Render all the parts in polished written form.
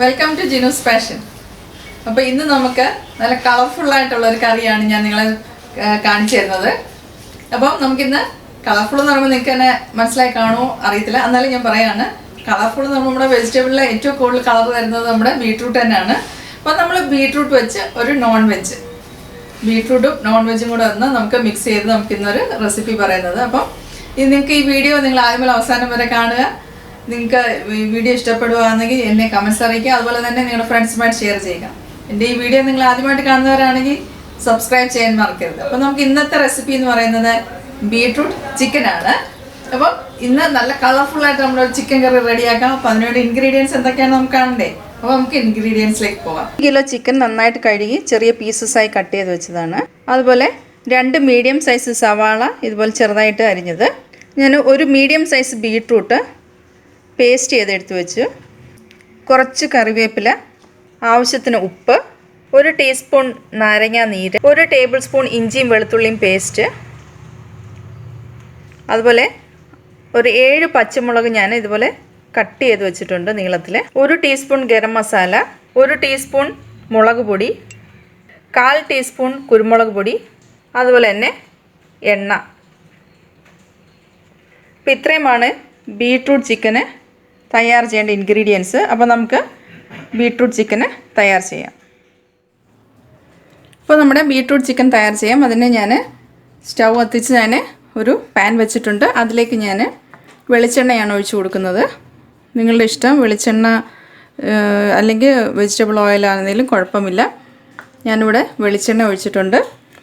Welcome to Jinu's passion. അപ്പോൾ ഇന്ന് നമുക്ക് നല്ല കളർഫുള്ളായിട്ടുള്ള ഒരു കറിയാണ് ഞാൻ നിങ്ങളെ കാണിച്ചു തരുന്നത്. അപ്പം നമുക്കിന്ന് കളർഫുൾ എന്ന് പറയുമ്പോൾ നിങ്ങൾക്ക് തന്നെ മനസ്സിലായി കാണുമോ അറിയത്തില്ല, എന്നാലും ഞാൻ പറയാണ്. കളർഫുൾ എന്ന് പറയുമ്പോൾ നമ്മുടെ വെജിറ്റബിളിൽ ഏറ്റവും കൂടുതൽ കളർ വരുന്നത് നമ്മുടെ ബീട്രൂട്ട് തന്നെയാണ്. അപ്പം നമ്മൾ ബീട്രൂട്ട് വെച്ച് ഒരു നോൺ വെജ്, ബീട്രൂട്ടും നോൺ വെജും കൂടെ വന്ന് നമുക്ക് മിക്സ് ചെയ്ത് നമുക്കിന്നൊരു റെസിപ്പി പറയുന്നത്. അപ്പം ഇത് നിങ്ങൾക്ക് ഈ വീഡിയോ നിങ്ങൾ ആദ്യം മുതൽ അവസാനം വരെ കാണുക. നിങ്ങൾക്ക് ഈ വീഡിയോ ഇഷ്ടപ്പെടുകയാണെങ്കിൽ എന്നെ കമൻറ്റ്സ് അറിയിക്കുക. അതുപോലെ തന്നെ നിങ്ങളുടെ ഫ്രണ്ട്സുമായിട്ട് ഷെയർ ചെയ്യുക. എൻ്റെ ഈ വീഡിയോ നിങ്ങൾ ആദ്യമായിട്ട് കാണുന്നവരാണെങ്കിൽ സബ്സ്ക്രൈബ് ചെയ്യാൻ മറക്കരുത്. അപ്പോൾ നമുക്ക് ഇന്നത്തെ റെസിപ്പി എന്ന് പറയുന്നത് ബീട്രൂട്ട് ചിക്കനാണ്. അപ്പം ഇന്ന് നല്ല കളർഫുള്ളായിട്ട് നമ്മളൊരു ചിക്കൻ കറി റെഡിയാക്കാം. അപ്പോൾ അതിനുവേണ്ടി ഇൻഗ്രീഡിയൻസ് എന്തൊക്കെയാണെന്ന് നമുക്ക് കാണണ്ടേ. അപ്പോൾ നമുക്ക് ഇൻഗ്രീഡിയൻസിലേക്ക് പോകാം. 1 കിലോ ചിക്കൻ നന്നായിട്ട് കഴുകി ചെറിയ പീസസായി കട്ട് ചെയ്ത് വെച്ചതാണ്. അതുപോലെ 2 മീഡിയം സൈസ് സവാള ഇതുപോലെ ചെറുതായിട്ട് അരിഞ്ഞത്. ഞാൻ ഒരു മീഡിയം സൈസ് ബീട്രൂട്ട് പേസ്റ്റ് ചെയ്തെടുത്ത് വെച്ച്, കുറച്ച് കറിവേപ്പില, ആവശ്യത്തിന് ഉപ്പ്, 1 ടീസ്പൂൺ നാരങ്ങ നീര്, 1 ടേബിൾ സ്പൂൺ ഇഞ്ചിയും വെളുത്തുള്ളിയും പേസ്റ്റ്, അതുപോലെ ഒരു 7 പച്ചമുളക് ഞാൻ ഇതുപോലെ കട്ട് ചെയ്ത് വെച്ചിട്ടുണ്ട് നീളത്തിൽ, 1 ടീസ്പൂൺ ഗരം മസാല, 1 ടീസ്പൂൺ മുളക് പൊടി, 1/4 ടീസ്പൂൺ കുരുമുളക് പൊടി, അതുപോലെ തന്നെ എണ്ണ. അപ്പോൾ ഇത്രയുമാണ് ബീട്രൂട്ട് ചിക്കന് തയ്യാർ ചെയ്യേണ്ട ഇൻഗ്രീഡിയൻസ്. അപ്പോൾ നമുക്ക് ബീട്രൂട്ട് ചിക്കന് തയ്യാർ ചെയ്യാം. അപ്പോൾ നമ്മുടെ ബീട്രൂട്ട് ചിക്കൻ തയ്യാർ ചെയ്യാം. അതിന് ഞാൻ സ്റ്റൗ കത്തിച്ച് ഞാൻ ഒരു പാൻ വെച്ചിട്ടുണ്ട്. അതിലേക്ക് ഞാൻ വെളിച്ചെണ്ണയാണ് ഒഴിച്ചു കൊടുക്കുന്നത്. നിങ്ങളുടെ ഇഷ്ടം, വെളിച്ചെണ്ണ അല്ലെങ്കിൽ വെജിറ്റബിൾ ഓയിലാണെങ്കിലും കുഴപ്പമില്ല. ഞാനിവിടെ വെളിച്ചെണ്ണ ഒഴിച്ചിട്ടുണ്ട്.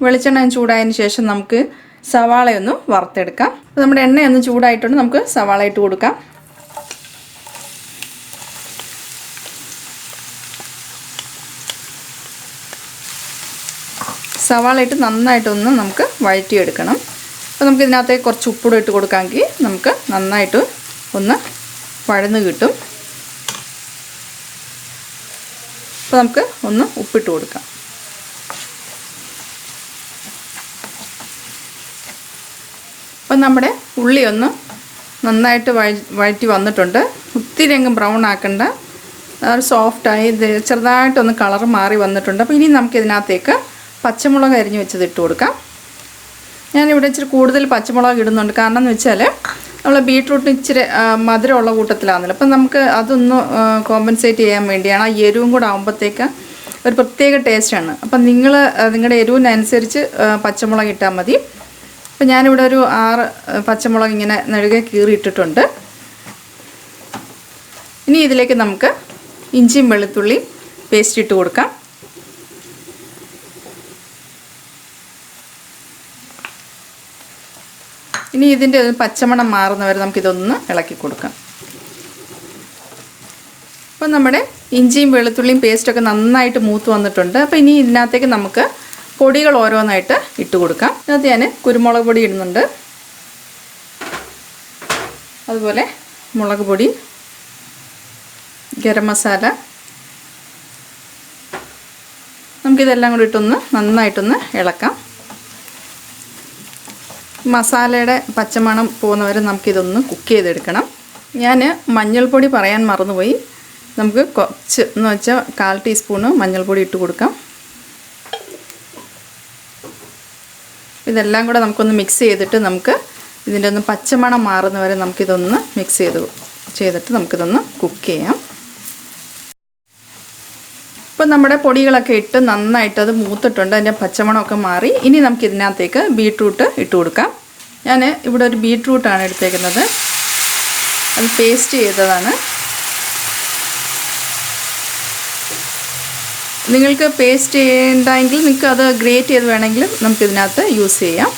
വെളിച്ചെണ്ണ ചൂടായതിന് ശേഷം നമുക്ക് സവാളയൊന്ന് വറുത്തെടുക്കാം. അപ്പോൾ നമ്മുടെ എണ്ണയൊന്ന് ചൂടായിട്ടുണ്ട്, നമുക്ക് സവാള ഇട്ട് കൊടുക്കാം. സവാള ഇട്ട് നന്നായിട്ടൊന്ന് നമുക്ക് വഴറ്റിയെടുക്കണം. അപ്പോൾ നമുക്ക് ഇതിനകത്തേക്ക് കുറച്ച് ഉപ്പൂടെ ഇട്ട് കൊടുക്കാമെങ്കിൽ നമുക്ക് നന്നായിട്ട് ഒന്ന് വഴന്ന് കിട്ടും. അപ്പോൾ നമുക്ക് ഒന്ന് ഉപ്പിട്ട് കൊടുക്കാം. അപ്പം നമ്മുടെ ഉള്ളി ഒന്ന് നന്നായിട്ട് വഴറ്റി വന്നിട്ടുണ്ട്. ഒത്തിരി അങ്ങ് ബ്രൗൺ ആക്കണ്ട, സോഫ്റ്റായി ചെറുതായിട്ടൊന്ന് കളർ മാറി വന്നിട്ടുണ്ട്. അപ്പോൾ ഇനി നമുക്ക് ഇതിനകത്തേക്ക് പച്ചമുളക് അരിഞ്ഞ് വെച്ചത് ഇട്ട് കൊടുക്കാം. ഞാനിവിടെ ഇച്ചിരി കൂടുതൽ പച്ചമുളക് ഇടുന്നുണ്ട്. കാരണം എന്ന് വെച്ചാൽ നമ്മൾ ബീട്രൂട്ടിന് ഇച്ചിരി മധുരമുള്ള കൂട്ടത്തിലാണല്ലോ. അപ്പം നമുക്ക് അതൊന്ന് കോമ്പൻസേറ്റ് ചെയ്യാൻ വേണ്ടിയാണ്. ആ എരിവും കൂടെ ആകുമ്പോഴത്തേക്ക് ഒരു പ്രത്യേക ടേസ്റ്റാണ്. അപ്പം നിങ്ങൾ നിങ്ങളുടെ എരിവിനനുസരിച്ച് പച്ചമുളക് ഇട്ടാൽ മതി. അപ്പം ഞാനിവിടെ ഒരു 6 പച്ചമുളക് ഇങ്ങനെ നെടുകെ കീറിയിട്ടിട്ടുണ്ട്. ഇനി ഇതിലേക്ക് നമുക്ക് ഇഞ്ചിയും വെളുത്തുള്ളിയും പേസ്റ്റ് ഇട്ട് കൊടുക്കാം. ഇനി ഇതിൻ്റെ പച്ചമണം മാറുന്നവരെ നമുക്കിതൊന്ന് ഇളക്കി കൊടുക്കാം. അപ്പോൾ നമ്മുടെ ഇഞ്ചിയും വെളുത്തുള്ളിയും പേസ്റ്റൊക്കെ നന്നായിട്ട് മൂത്ത് വന്നിട്ടുണ്ട്. അപ്പോൾ ഇനി ഇതിനകത്തേക്ക് നമുക്ക് പൊടികൾ ഓരോന്നായിട്ട് ഇട്ട് കൊടുക്കാം. ഇതിനകത്ത് ഞാൻ കുരുമുളക് പൊടി ഇടുന്നുണ്ട്, അതുപോലെ മുളക് പൊടി, ഗരം മസാല. നമുക്കിതെല്ലാം കൂടി ഇട്ടൊന്ന് നന്നായിട്ടൊന്ന് ഇളക്കാം. മസാലയുടെ പച്ചമണം പോകുന്നവരെ നമുക്കിതൊന്ന് കുക്ക് ചെയ്തെടുക്കണം. ഞാൻ മഞ്ഞൾപ്പൊടി പറയാൻ മറന്നുപോയി. നമുക്ക് കുറച്ച് എന്ന് വെച്ചാൽ 1/4 ടീസ്പൂണ് മഞ്ഞൾപ്പൊടി ഇട്ട് കൊടുക്കാം. ഇതെല്ലാം കൂടെ നമുക്കൊന്ന് മിക്സ് ചെയ്തിട്ട് നമുക്ക് ഇതിൻ്റെ ഒന്ന് പച്ചമണം മാറുന്നവരെ നമുക്കിതൊന്ന് മിക്സ് ചെയ്തിട്ട് നമുക്കിതൊന്ന് കുക്ക് ചെയ്യാം. ഇപ്പോൾ നമ്മുടെ പൊടികളൊക്കെ ഇട്ട് നന്നായിട്ടത് മൂത്തിട്ടുണ്ട്, അതിൻ്റെ പച്ചമണമൊക്കെ മാറി. ഇനി നമുക്ക് ഇതിനകത്തേക്ക് ബീട്രൂട്ട് ഇട്ട് കൊടുക്കാം. ഞാൻ ഇവിടെ ഒരു ബീട്രൂട്ടാണ് എടുത്തേക്കുന്നത്, അത് പേസ്റ്റ് ചെയ്തതാണ്. നിങ്ങൾക്ക് പേസ്റ്റ് ചെയ്യേണ്ടെങ്കിൽ നിങ്ങൾക്ക് അത് ഗ്രേറ്റ് ചെയ്ത് വേണമെങ്കിലും നമുക്കിതിനകത്ത് യൂസ് ചെയ്യാം.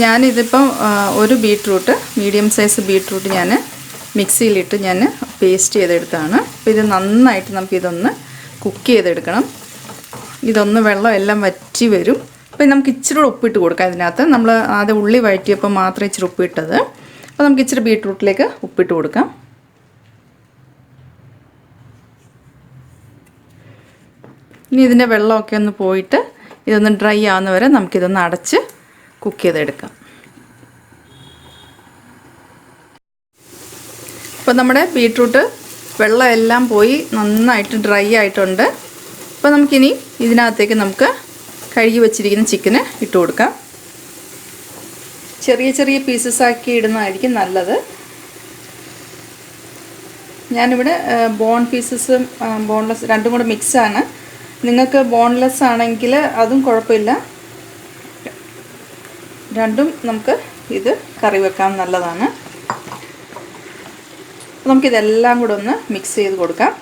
ഞാനിതിപ്പം ഒരു ബീട്രൂട്ട്, മീഡിയം സൈസ് ബീട്രൂട്ട് ഞാൻ മിക്സിയിലിട്ട് ഞാൻ പേസ്റ്റ് ചെയ്തെടുത്താണ്. അപ്പോൾ ഇത് നന്നായിട്ട് നമുക്കിതൊന്ന് കുക്ക് ചെയ്തെടുക്കണം. ഇതൊന്ന് വെള്ളം എല്ലാം വറ്റി വരും. അപ്പോൾ നമുക്ക് ഇച്ചിരി ഉപ്പിട്ട് കൊടുക്കാം. ഇതിനകത്ത് നമ്മൾ ആദ്യം ഉള്ളി വഴറ്റിയപ്പോൾ മാത്രം ഇച്ചിരി ഉപ്പിട്ടത്. അപ്പോൾ നമുക്ക് ഇച്ചിരി ബീട്രൂട്ടിലേക്ക് ഉപ്പിട്ട് കൊടുക്കാം. ഇനി ഇതിൻ്റെ വെള്ളമൊക്കെ ഒന്ന് പോയിട്ട് ഇതൊന്ന് ഡ്രൈ ആവുന്നവരെ നമുക്കിതൊന്ന് അടച്ച് കുക്ക് ചെയ്തെടുക്കാം. അപ്പോൾ നമ്മുടെ ബീട്രൂട്ട് വെള്ളം എല്ലാം പോയി നന്നായിട്ട് ഡ്രൈ ആയിട്ടുണ്ട്. അപ്പോൾ നമുക്കിനി ഇതിനകത്തേക്ക് നമുക്ക് കഴുകി വെച്ചിരിക്കുന്ന ചിക്കന് ഇട്ട് കൊടുക്കാം. ചെറിയ ചെറിയ പീസസ് ആക്കി ഇടുന്നതായിരിക്കും നല്ലത്. ഞാനിവിടെ ബോൺ പീസസും ബോൺലെസ് രണ്ടും കൂടെ മിക്സാണ്. നിങ്ങൾക്ക് ബോൺലെസ് ആണെങ്കിൽ അതും കുഴപ്പമില്ല. രണ്ടും നമുക്ക് ഇത് കറി വെക്കാൻ നല്ലതാണ്. നമുക്കിതെല്ലാം കൂടെ ഒന്ന് മിക്സ് ചെയ്ത് കൊടുക്കാം.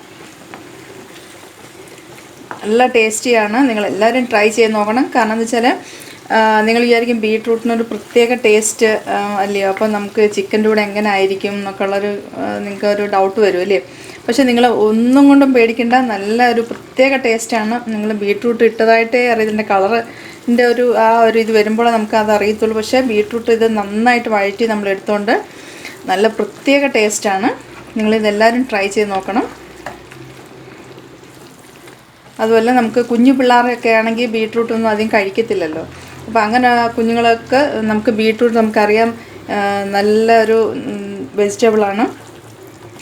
നല്ല ടേസ്റ്റിയാണ്. നിങ്ങളെല്ലാവരും ട്രൈ ചെയ്ത് നോക്കണം. കാരണം എന്താ വെച്ചാൽ നിങ്ങൾ വിചാരിക്കും ബീട്രൂട്ടിനൊരു പ്രത്യേക ടേസ്റ്റ് അല്ലയോ, അപ്പോൾ നമുക്ക് ചിക്കൻ്റെ കൂടെ എങ്ങനെ ആയിരിക്കും എന്നൊക്കെ ഉള്ളൊരു നിങ്ങൾക്കൊരു ഡൗട്ട് വരും അല്ലേ. പക്ഷേ നിങ്ങൾ ഒന്നും കൊണ്ടും പേടിക്കേണ്ട, നല്ല ഒരു പ്രത്യേക ടേസ്റ്റാണ്. നിങ്ങൾ ബീട്രൂട്ട് ഇട്ടതായിട്ടേ അറിയതിൻ്റെ കളറിൻ്റെ ഒരു ഇത് വരുമ്പോൾ നമുക്ക് അത് അറിയത്തുള്ളൂ. പക്ഷേ ബീട്രൂട്ട് ഇത് നന്നായിട്ട് വഴറ്റി നമ്മൾ എടുത്തുകൊണ്ട് നല്ല പ്രത്യേക ടേസ്റ്റാണ്. നിങ്ങളിതെല്ലാവരും ട്രൈ ചെയ്ത് നോക്കണം. അതുപോലെ നമുക്ക് കുഞ്ഞു പിള്ളേരൊക്കെ ആണെങ്കിൽ ബീട്രൂട്ടൊന്നും അധികം കഴിക്കത്തില്ലല്ലോ. അപ്പോൾ അങ്ങനെ കുഞ്ഞുങ്ങളൊക്കെ നമുക്ക് ബീട്രൂട്ട് നമുക്കറിയാം നല്ലൊരു വെജിറ്റബിളാണ്.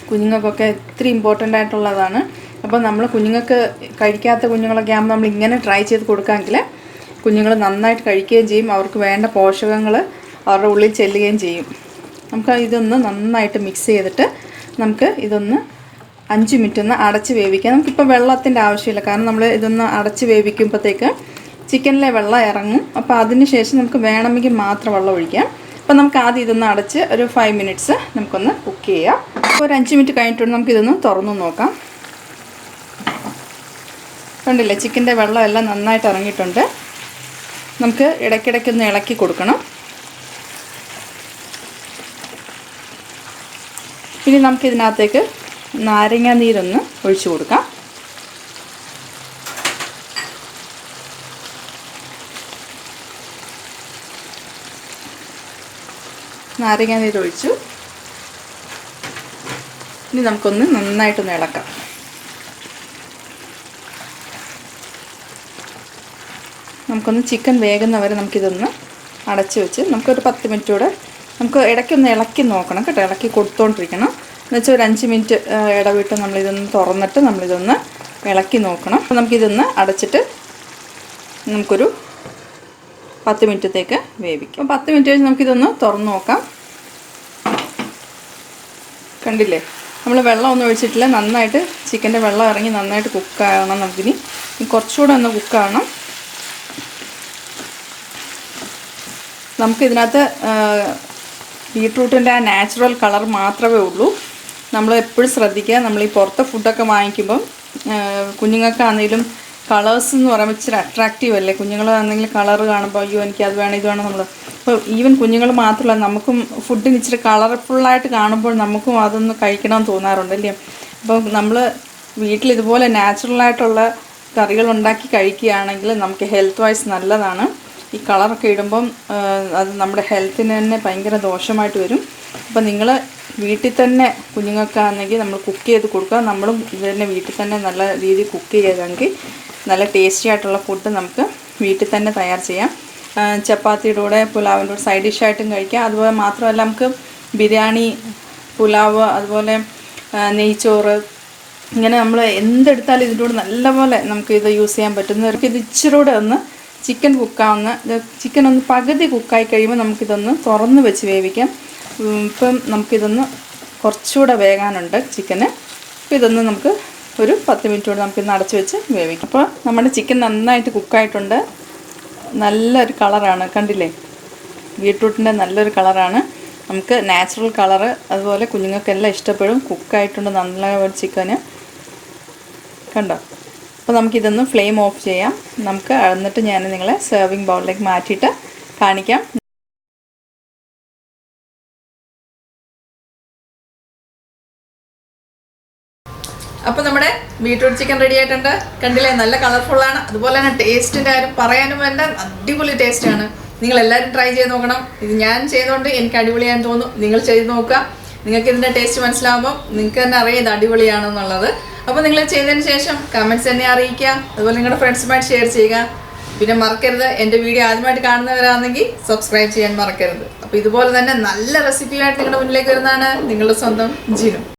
കുഞ്ഞുങ്ങൾക്കൊക്കെ ഒത്തിരി ഇമ്പോർട്ടൻ്റ് ആയിട്ടുള്ളതാണ്. അപ്പോൾ നമ്മൾ കുഞ്ഞുങ്ങൾക്ക് കഴിക്കാത്ത കുഞ്ഞുങ്ങളൊക്കെ ആകുമ്പോൾ നമ്മൾ ഇങ്ങനെ ട്രൈ ചെയ്ത് കൊടുക്കാമെങ്കിൽ കുഞ്ഞുങ്ങൾ നന്നായിട്ട് കഴിക്കുകയും ചെയ്യും. അവർക്ക് വേണ്ട പോഷകങ്ങൾ അവരുടെ ഉള്ളിൽ ചെല്ലുകയും ചെയ്യും. നമുക്ക് ഇതൊന്ന് നന്നായിട്ട് മിക്സ് ചെയ്തിട്ട് നമുക്ക് ഇതൊന്ന് 5 മിനിറ്റ് ഒന്ന് അടച്ച് വേവിക്കാം. നമുക്കിപ്പോൾ വെള്ളത്തിൻ്റെ ആവശ്യമില്ല. കാരണം നമ്മൾ ഇതൊന്ന് അടച്ച് വേവിക്കുമ്പോഴത്തേക്ക് ചിക്കനിലെ വെള്ളം ഇറങ്ങും. അപ്പോൾ അതിന് ശേഷം നമുക്ക് വേണമെങ്കിൽ മാത്രം വെള്ളം ഒഴിക്കാം. അപ്പോൾ നമുക്ക് ആദ്യം ഇതൊന്ന് അടച്ച് ഒരു 5 മിനിറ്റ്സ് നമുക്കൊന്ന് കുക്ക് ചെയ്യാം. അപ്പോൾ ഒരു 5 മിനിറ്റ് കഴിഞ്ഞിട്ടുണ്ട് നമുക്കിതൊന്ന് തുറന്നു നോക്കാം. കണ്ടില്ലേ, ചിക്കൻ്റെ വെള്ളം എല്ലാം നന്നായിട്ട് ഇറങ്ങിയിട്ടുണ്ട്. നമുക്ക് ഇടയ്ക്കിടയ്ക്കൊന്ന് ഇളക്കി കൊടുക്കണം. ഇനി നമുക്കിതിനകത്തേക്ക് നാരങ്ങ നീരൊന്ന് ഒഴിച്ചു കൊടുക്കാം. നാരങ്ങ നീരൊഴിച്ചു. ഇനി നമുക്കൊന്ന് നന്നായിട്ടൊന്ന് ഇളക്കാം. നമുക്കൊന്ന് ചിക്കൻ വേകുന്നവരെ നമുക്കിതൊന്ന് അടച്ചു വെച്ച് നമുക്കൊരു 10 മിനിറ്റ് കൂടെ നമുക്ക് ഇടയ്ക്കൊന്ന് ഇളക്കി നോക്കണം കേട്ടോ. ഇളക്കി കൊടുത്തോണ്ടിരിക്കണം. എന്നുവെച്ചാൽ ഒരു 5 മിനിറ്റ് ഇടവിട്ട് നമ്മളിതൊന്ന് തുറന്നിട്ട് നമ്മളിതൊന്ന് ഇളക്കി നോക്കണം. അപ്പോൾ നമുക്കിതൊന്ന് അടച്ചിട്ട് നമുക്കൊരു 10 മിനിറ്റത്തേക്ക് വേവിക്കാം. അപ്പോൾ 10 മിനിറ്റ് കഴിഞ്ഞ് നമുക്കിതൊന്ന് തുറന്ന് നോക്കാം. കണ്ടില്ലേ, നമ്മൾ വെള്ളം ഒന്നും ഒഴിച്ചിട്ടില്ല. നന്നായിട്ട് ചിക്കൻ്റെ വെള്ളം ഇറങ്ങി നന്നായിട്ട് കുക്കാകണം. നമുക്കിനി കുറച്ചുകൂടെ ഒന്ന് കുക്കാകണം. നമുക്കിതിനകത്ത് ബീട്രൂട്ടിൻ്റെ ആ നാച്ചുറൽ കളർ മാത്രമേ ഉള്ളൂ. നമ്മൾ എപ്പോഴും ശ്രദ്ധിക്കുക, നമ്മൾ ഈ പുറത്തെ ഫുഡൊക്കെ വാങ്ങിക്കുമ്പം കുഞ്ഞുങ്ങൾക്കാണെങ്കിലും കളേഴ്സ് എന്ന് പറയുമ്പോൾ ഇച്ചിരി അട്രാക്റ്റീവ് അല്ലേ. കുഞ്ഞുങ്ങളാണെങ്കിലും കളർ കാണുമ്പോൾ അയ്യോ എനിക്ക് അത് വേണം ഇത് വേണം നമ്മൾ. ഇപ്പോൾ ഈവൻ കുഞ്ഞുങ്ങൾ മാത്രമല്ല, നമുക്കും ഫുഡിന് ഇച്ചിരി കളർഫുള്ളായിട്ട് കാണുമ്പോൾ നമുക്കും അതൊന്ന് കഴിക്കണമെന്ന് തോന്നാറുണ്ട് അല്ലേ. അപ്പോൾ നമ്മൾ വീട്ടിൽ ഇതുപോലെ നാച്ചുറലായിട്ടുള്ള കറികൾ ഉണ്ടാക്കി കഴിക്കുകയാണെങ്കിൽ നമുക്ക് ഹെൽത്ത് വൈസ് നല്ലതാണ്. ഈ കളറൊക്കെ ഇടുമ്പം അത് നമ്മുടെ ഹെൽത്തിന് തന്നെ ഭയങ്കര ദോഷമായിട്ട് വരും. അപ്പോൾ നിങ്ങൾ വീട്ടിൽ തന്നെ കുഞ്ഞുങ്ങൾക്കാണെങ്കിൽ നമ്മൾ കുക്ക് ചെയ്ത് കൊടുക്കുക. നമ്മളും ഇത് തന്നെ വീട്ടിൽ തന്നെ നല്ല രീതിയിൽ കുക്ക് ചെയ്തെങ്കിൽ നല്ല ടേസ്റ്റി ആയിട്ടുള്ള ഫുഡ് നമുക്ക് വീട്ടിൽ തന്നെ തയ്യാർ ചെയ്യാം. ചപ്പാത്തിയുടെ കൂടെ പുലാവിൻ്റെ കൂടെ സൈഡ് ഡിഷായിട്ടും കഴിക്കാം. അതുപോലെ മാത്രമല്ല നമുക്ക് ബിരിയാണി, പുലാവ്, അതുപോലെ നെയ്ച്ചോറ്, ഇങ്ങനെ നമ്മൾ എന്തെടുത്താലും ഇതിൻ്റെ കൂടെ നല്ലപോലെ നമുക്ക് ഇത് യൂസ് ചെയ്യാൻ പറ്റുന്നവർക്ക് ഇത് ഇച്ചിരി കൂടെ ഒന്ന് ചിക്കൻ കുക്കാവുന്ന ചിക്കൻ ഒന്ന് പകുതി കുക്കായി കഴിയുമ്പോൾ നമുക്കിതൊന്ന് തുറന്ന് വെച്ച് വേവിക്കാം. ഇപ്പം നമുക്കിതൊന്ന് കുറച്ചുകൂടെ വേകാനുണ്ട് ചിക്കന്. അപ്പോൾ ഇതൊന്ന് നമുക്ക് ഒരു 10 മിനിറ്റ് കൂടെ നമുക്കിന്ന് അടച്ച് വെച്ച് വേവിക്കാം. അപ്പോൾ നമ്മുടെ ചിക്കൻ നന്നായിട്ട് കുക്കായിട്ടുണ്ട്. നല്ലൊരു കളറാണ്, കണ്ടില്ലേ, ബീട്രൂട്ടിൻ്റെ നല്ലൊരു കളറാണ്. നമുക്ക് നാച്ചുറൽ കളറ്, അതുപോലെ കുഞ്ഞുങ്ങൾക്കെല്ലാം ഇഷ്ടപ്പെടും. കുക്കായിട്ടുണ്ട് നല്ല ഒരു ചിക്കന്, കണ്ടോ. അപ്പോൾ നമുക്കിതൊന്ന് ഫ്ലെയിം ഓഫ് ചെയ്യാം. നമുക്ക് എന്നിട്ട് ഞാൻ നിങ്ങളെ സെർവിങ് ബൗളിലേക്ക് മാറ്റിയിട്ട് കാണിക്കാം. അപ്പോൾ നമ്മുടെ ബീട്രൂട്ട് ചിക്കൻ റെഡി ആയിട്ടുണ്ട്. കണ്ടില്ലേ, നല്ല കളർഫുള്ളാണ്. അതുപോലെ തന്നെ ടേസ്റ്റിൻ്റെ കാര്യം പറയാനും വേണ്ട അടിപൊളി ടേസ്റ്റാണ്. നിങ്ങളെല്ലാവരും ട്രൈ ചെയ്ത് നോക്കണം. ഇത് ഞാൻ ചെയ്തുകൊണ്ട് എനിക്ക് അടിപൊളിയാണെന്ന് തോന്നുന്നു. നിങ്ങൾ ചെയ്ത് നോക്കുക. നിങ്ങൾക്ക് ഇതിൻ്റെ ടേസ്റ്റ് മനസ്സിലാകുമ്പോൾ നിങ്ങൾക്ക് തന്നെ അറിയാം ഇത് അടിപൊളിയാണെന്നുള്ളത്. അപ്പോൾ നിങ്ങൾ ചെയ്തതിന് ശേഷം കമൻറ്റ്സ് എന്നെ അറിയിക്കുക. അതുപോലെ നിങ്ങളുടെ ഫ്രണ്ട്സുമായിട്ട് ഷെയർ ചെയ്യുക. പിന്നെ മറക്കരുത്, എൻ്റെ വീഡിയോ ആദ്യമായിട്ട് കാണുന്നവരാണെങ്കിൽ സബ്സ്ക്രൈബ് ചെയ്യാൻ മറക്കരുത്. അപ്പോൾ ഇതുപോലെ തന്നെ നല്ല റെസിപ്പിയായിട്ട് നിങ്ങളുടെ മുന്നിലേക്ക് വരുന്നതാണ് നിങ്ങളുടെ സ്വന്തം ജിനു.